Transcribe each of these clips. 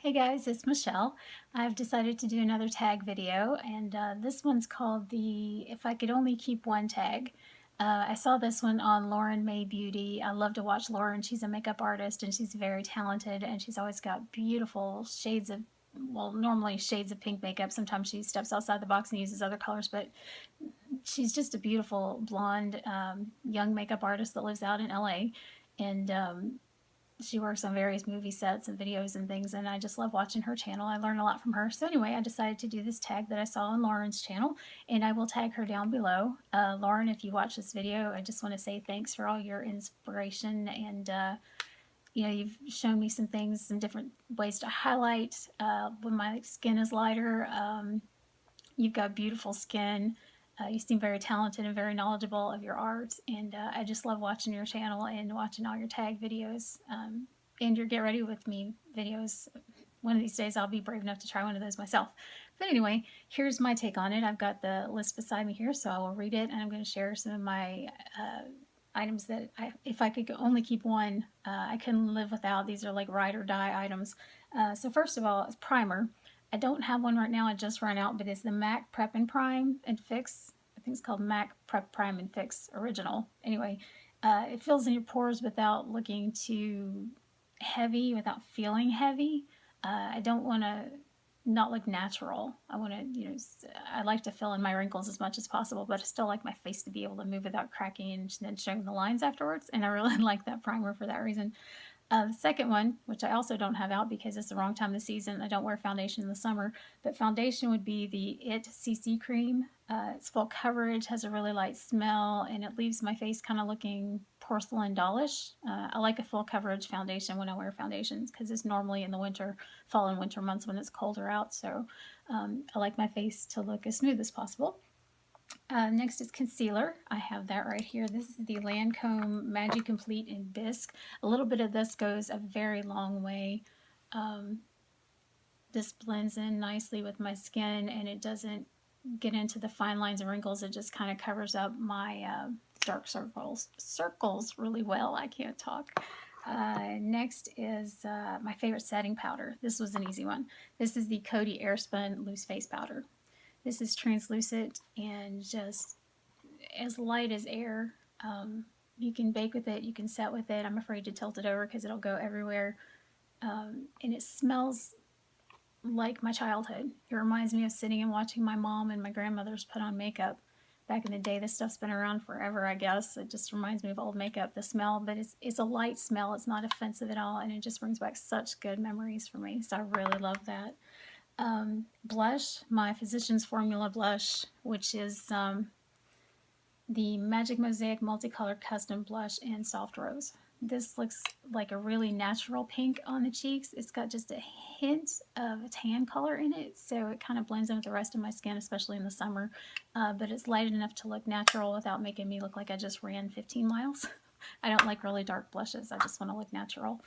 Hey guys, it's Michelle. I've decided to do another tag video, and this one's called the If I Could Only Keep One tag. I saw this one on Lauren May Beauty. I love to watch Lauren. She's a makeup artist and she's very talented, and she's always got beautiful shades of, well, normally shades of pink makeup. Sometimes she steps outside the box and uses other colors, but she's just a beautiful blonde young makeup artist that lives out in LA. And she works on various movie sets and videos and things, and I just love watching her channel. I learn a lot from her. So anyway, I decided to do this tag that I saw on Lauren's channel, and I will tag her down below. Lauren, if you watch this video, I just want to say thanks for all your inspiration, and you've shown me some things, some different ways to highlight when my skin is lighter. You've got beautiful skin. You seem very talented and very knowledgeable of your art, and I just love watching your channel and watching all your tag videos and your Get Ready With Me videos. One of these days I'll be brave enough to try one of those myself. But anyway, here's my take on it. I've got the list beside me here, so I will read it, and I'm going to share some of my items that if I could only keep one, I couldn't live without. These are like ride or die items. So first of all, it's primer. I don't have one right now. I just ran out, but it's the MAC Prep and Prime and Fix. I think it's called MAC Prep Prime and Fix Original. Anyway, it fills in your pores without looking too heavy, without feeling heavy. I don't want to not look natural. I want to, I like to fill in my wrinkles as much as possible, but I still like my face to be able to move without cracking and then showing the lines afterwards. And I really like that primer for that reason. The second one, which I also don't have out because it's the wrong time of the season, I don't wear foundation in the summer, but foundation would be the IT CC cream. It's full coverage, has a really light smell, and it leaves my face kind of looking porcelain dollish. I like a full coverage foundation when I wear foundations because it's normally in the winter, fall and winter months when it's colder out, so I like my face to look as smooth as possible. Next is concealer. I have that right here. This is the Lancome Magic Complete in Bisque. A little bit of this goes a very long way. This blends in nicely with my skin, and it doesn't get into the fine lines and wrinkles. It just kind of covers up my dark circles really well. I can't talk. Next is my favorite setting powder. This was an easy one. This is the Coty Airspun Loose Face Powder. This is translucent and just as light as air. You can bake with it, you can set with it. I'm afraid to tilt it over because it'll go everywhere. And it smells like my childhood. It reminds me of sitting and watching my mom and my grandmothers put on makeup. Back in the day, this stuff's been around forever, I guess. It just reminds me of old makeup, the smell, but it's a light smell. It's not offensive at all, and it just brings back such good memories for me, so I really love that. Blush, my Physicians Formula blush, which is the Magic Mosaic Multicolor Custom Blush in Soft Rose. This looks like a really natural pink on the cheeks. It's got just a hint of a tan color in it, so it kind of blends in with the rest of my skin, especially in the summer. But it's light enough to look natural without making me look like I just ran 15 miles. I don't like really dark blushes. I just want to look natural.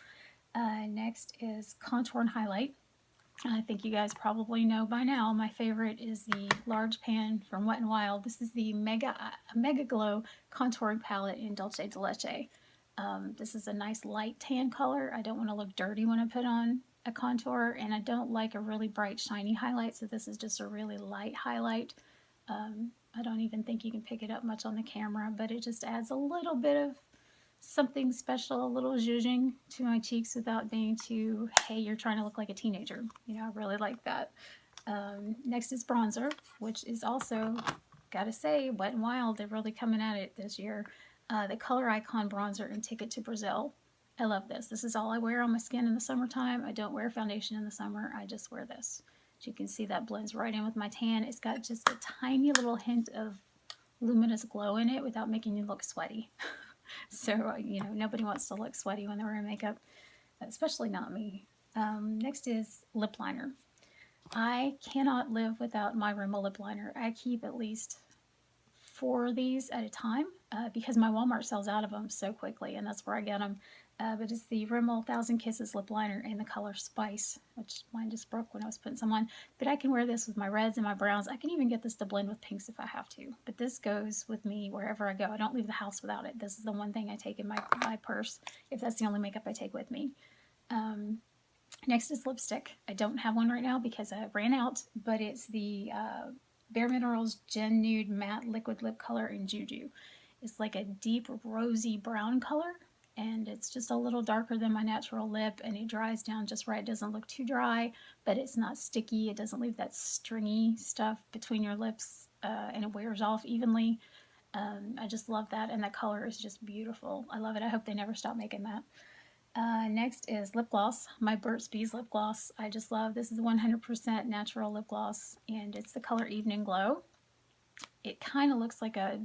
Next is contour and highlight. I think you guys probably know by now, my favorite is the large pan from Wet n Wild. This is the Mega Glow Contouring Palette in Dulce de Leche. This is a nice light tan color. I don't want to look dirty when I put on a contour, and I don't like a really bright shiny highlight, so this is just a really light highlight. I don't even think you can pick it up much on the camera, but it just adds a little bit of something special, a little zhuzhing to my cheeks without being too, hey, you're trying to look like a teenager. I really like that. Next is bronzer, which is also, gotta say, Wet n Wild. They're really coming at it this year. The Color Icon bronzer in Ticket to Brazil. I love this. This is all I wear on my skin in the summertime. I don't wear foundation in the summer. I just wear this. As you can see, that blends right in with my tan. It's got just a tiny little hint of luminous glow in it without making you look sweaty. So, nobody wants to look sweaty when they're wearing makeup, especially not me. Next is lip liner. I cannot live without my Rimmel lip liner. I keep at least 4 of these at a time because my Walmart sells out of them so quickly, and that's where I get them. But it's the Rimmel 1000 Kisses lip liner in the color Spice, which mine just broke when I was putting some on. But I can wear this with my reds and my browns. I can even get this to blend with pinks if I have to. But this goes with me wherever I go. I don't leave the house without it. This is the one thing I take in my purse if that's the only makeup I take with me. Next is lipstick. I don't have one right now because I ran out, but it's the Bare Minerals Gen Nude Matte Liquid Lip Color in Juju. It's like a deep rosy brown color, and it's just a little darker than my natural lip, and it dries down just right. It doesn't look too dry, but it's not sticky. It doesn't leave that stringy stuff between your lips, and it wears off evenly. I just love that, and that color is just beautiful. I love it. I hope they never stop making that. Next is lip gloss. My Burt's Bees lip gloss. I just love this. Is 100% natural lip gloss, and it's the color Evening Glow. It kind of looks like a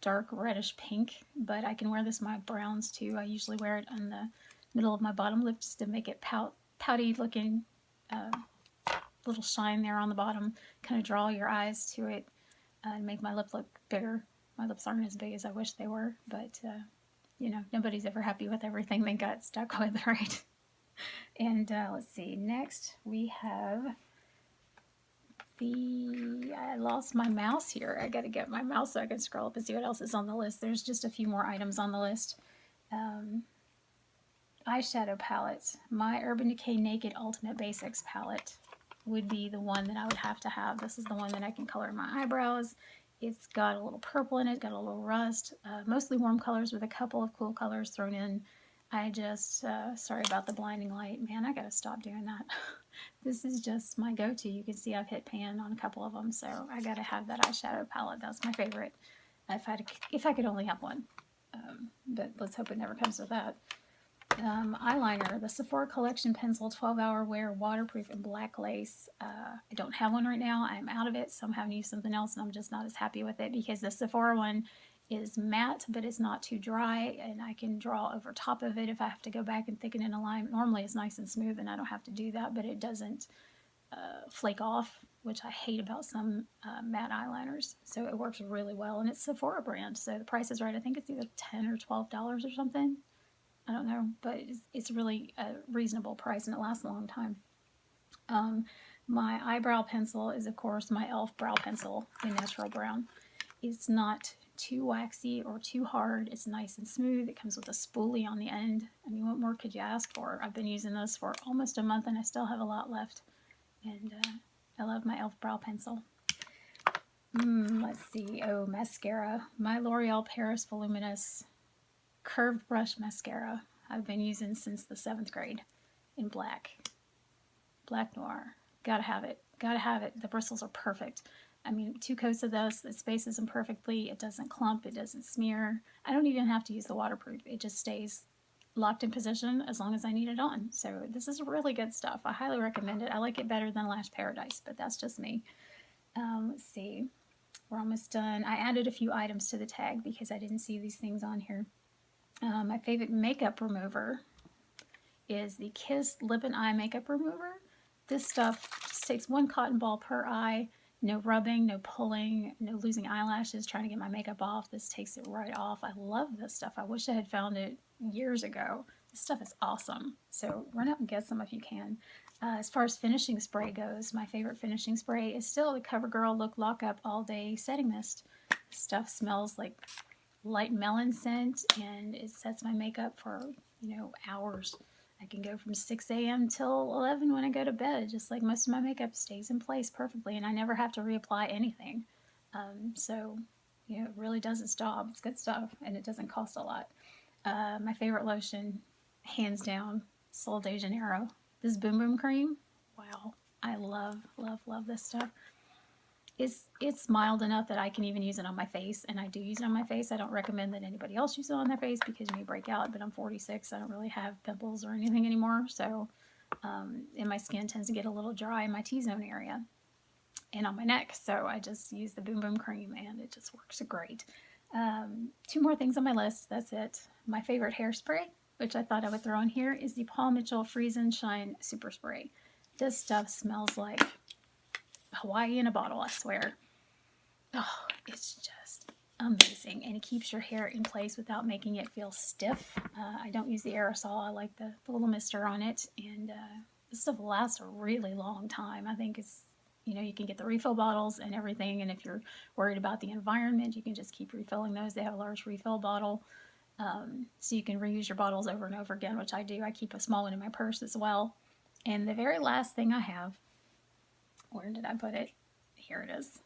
dark reddish pink, but I can wear this in my browns too. I usually wear it on the middle of my bottom lip just to make it pouty looking, uh, little shine there on the bottom. Kind of draw your eyes to it and make my lip look bigger. My lips aren't as big as I wish they were, but you know, nobody's ever happy with everything they got stuck with, right? And let's see, next we have I lost my mouse here. I gotta get my mouse so I can scroll up and see what else is on the list. There's just a few more items on the list. Eyeshadow palettes. My Urban Decay Naked Ultimate Basics palette would be the one that I would have to have. This is the one that I can color my eyebrows. It's got a little purple in it, got a little rust, mostly warm colors with a couple of cool colors thrown in. I just, sorry about the blinding light. Man, I gotta stop doing that. This is just my go-to. You can see I've hit pan on a couple of them, so I gotta have that eyeshadow palette. That's my favorite. If I could only have one. But let's hope it never comes with that. Eyeliner, the Sephora Collection Pencil 12-Hour Wear Waterproof in Black Lace. I don't have one right now. I'm out of it, so I'm having to use something else, and I'm just not as happy with it because the Sephora one is matte, but it's not too dry, and I can draw over top of it if I have to go back and thicken in a line. Normally it's nice and smooth, and I don't have to do that, but it doesn't flake off, which I hate about some matte eyeliners. So it works really well, and it's Sephora brand, so the price is right. I think it's either $10 or $12 or something. I don't know, but it's really a reasonable price, and it lasts a long time. My eyebrow pencil is, of course, my e.l.f. brow pencil in natural brown. It's not too waxy or too hard. It's nice and smooth. It comes with a spoolie on the end. I mean, what more could you ask for? I've been using this for almost a month, and I still have a lot left. And I love my e.l.f. brow pencil. Let's see. Oh, mascara. My L'Oreal Paris Voluminous Curved Brush Mascara. I've been using since the 7th grade in black. Black Noir. Gotta have it. Gotta have it. The bristles are perfect. I mean, 2 coats of this, it spaces them perfectly. It doesn't clump. It doesn't smear. I don't even have to use the waterproof. It just stays locked in position as long as I need it on. So this is really good stuff. I highly recommend it. I like it better than Lash Paradise, but that's just me. Let's see. We're almost done. I added a few items to the tag because I didn't see these things on here. My favorite makeup remover is the Kiss Lip and Eye Makeup Remover. This stuff just takes 1 cotton ball per eye. No rubbing, no pulling, no losing eyelashes, trying to get my makeup off. This takes it right off. I love this stuff. I wish I had found it years ago. This stuff is awesome. So run out and get some if you can. As far as finishing spray goes, my favorite finishing spray is still the CoverGirl Look Lock Up All Day Setting Mist. This stuff smells like light melon scent, and it sets my makeup for, you know, hours. I can go from 6 a.m. till 11 when I go to bed. Just like most of my makeup stays in place perfectly, and I never have to reapply anything. So, you know, it really doesn't stop. It's good stuff, and it doesn't cost a lot. My favorite lotion, hands down, Sol de Janeiro. This Boom Boom Cream, wow. I love, love, love this stuff. It's mild enough that I can even use it on my face, and I do use it on my face. I don't recommend that anybody else use it on their face because you may break out, but I'm 46. I don't really have pimples or anything anymore, so and my skin tends to get a little dry in my T-zone area and on my neck, so I just use the Boom Boom Cream, and it just works great. 2 more things on my list. That's it. My favorite hairspray, which I thought I would throw in here, is the Paul Mitchell Freeze and Shine Super Spray. This stuff smells like Hawaii in a bottle, I swear. Oh, it's just amazing, and it keeps your hair in place without making it feel stiff. I don't use the aerosol. I like the little mister on it, and this stuff lasts a really long time. I think it's, you know, you can get the refill bottles and everything, and if you're worried about the environment, you can just keep refilling those. They have a large refill bottle, so you can reuse your bottles over and over again, which I do. I keep a small one in my purse as well. And the very last thing I have, where did I put it? Here it is.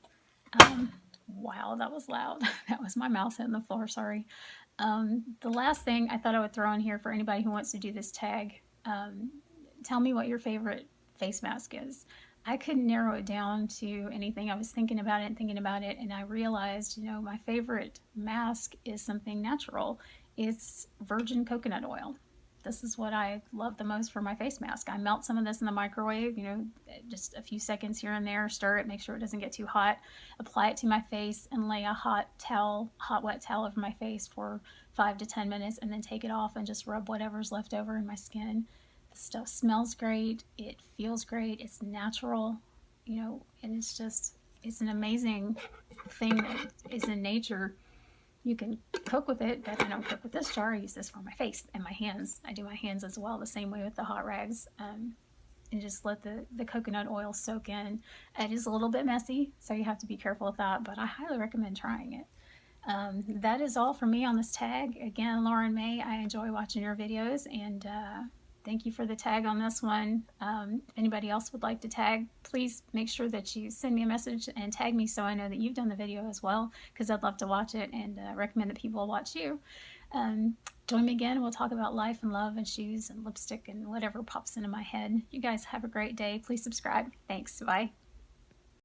Wow, that was loud. That was my mouse hitting the floor, sorry. The last thing I thought I would throw in here for anybody who wants to do this tag, tell me what your favorite face mask is. I couldn't narrow it down to anything. I was thinking about it and thinking about it, and I realized, my favorite mask is something natural. It's virgin coconut oil. This is what I love the most for my face mask. I melt some of this in the microwave, just a few seconds here and there, stir it, make sure it doesn't get too hot, apply it to my face, and lay a hot wet towel over my face for 5 to 10 minutes, and then take it off and just rub whatever's left over in my skin. The stuff smells great, it feels great, it's natural, and it's an amazing thing that is in nature. You can cook with it, but I don't cook with this jar. I use this for my face and my hands. I do my hands as well, the same way with the hot rags. And just let the coconut oil soak in. It is a little bit messy, so you have to be careful with that, but I highly recommend trying it. That is all for me on this tag. Again, Lauren May, I enjoy watching your videos, and thank you for the tag on this one. If anybody else would like to tag, please make sure that you send me a message and tag me so I know that you've done the video as well, because I'd love to watch it and recommend that people watch you. Join me again. We'll talk about life and love and shoes and lipstick and whatever pops into my head. You guys have a great day. Please subscribe. Thanks. Bye.